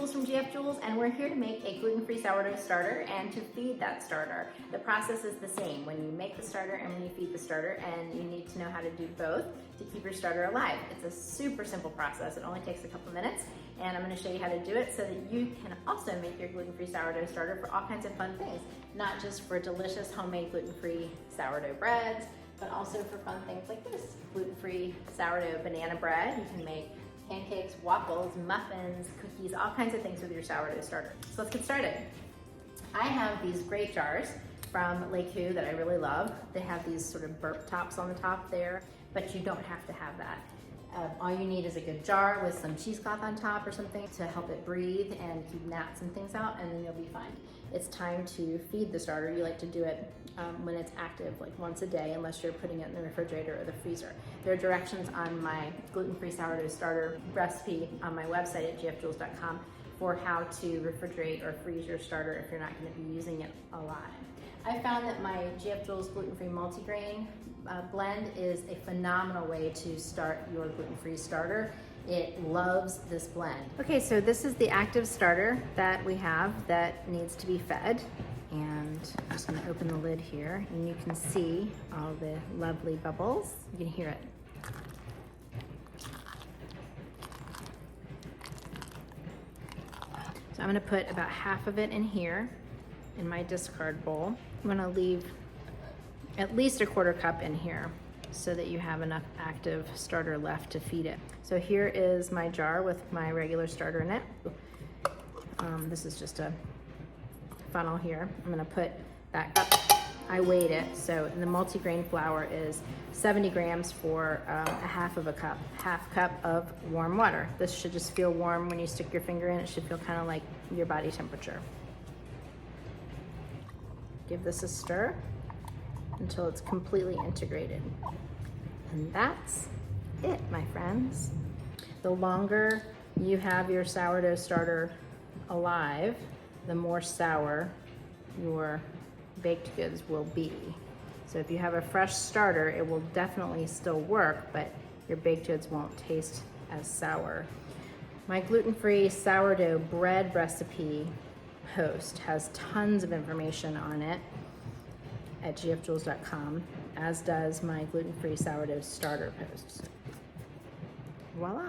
Jules from GF Jules, and we're here to make a gluten-free sourdough starter and to feed that starter. The process is the same when you make the starter and when you feed the starter, and you need to know how to do both to keep your starter alive. It's a super simple process. It only takes a couple minutes, and I'm going to show you how to do it so that you can also make your gluten-free sourdough starter for all kinds of fun things, not just for delicious homemade gluten-free sourdough breads, but also for fun things like this. Gluten-free sourdough banana bread. You can make pancakes, waffles, muffins, cookies, all kinds of things with your sourdough starter. So let's get started. I have these great jars from Le Cue that I really love. They have these sort of burp tops on the top there, but you don't have to have that. All you need is a good jar with some cheesecloth on top or something to help it breathe and keep gnats and things out, and then you'll be fine. It's time to feed the starter. You like to do it when it's active, like once a day, unless you're putting it in the refrigerator or the freezer. There are directions on my gluten-free sourdough starter recipe on my website at gfjules.com for how to refrigerate or freeze your starter if you're not going to be using it alive. I found that my GF Jules gluten-free multigrain blend is a phenomenal way to start your gluten-free starter. It loves this blend. Okay, so this is the active starter that we have that needs to be fed. And I'm just gonna open the lid here, and you can see all the lovely bubbles. You can hear it. So I'm gonna put about half of it in here in my discard bowl. I'm gonna leave at least a quarter cup in here so that you have enough active starter left to feed it. So here is my jar with my regular starter in it. This is just a funnel here. I'm gonna put that cup, I weighed it, so the multigrain flour is 70 grams for a half cup of warm water. This should just feel warm when you stick your finger in. It should feel kind of like your body temperature. Give this a stir until it's completely integrated. And that's it, my friends. The longer you have your sourdough starter alive, the more sour your baked goods will be. So if you have a fresh starter, it will definitely still work, but your baked goods won't taste as sour. My gluten-free sourdough bread recipe post has tons of information on it at gfjules.com, as does my gluten-free sourdough starter post. Voila.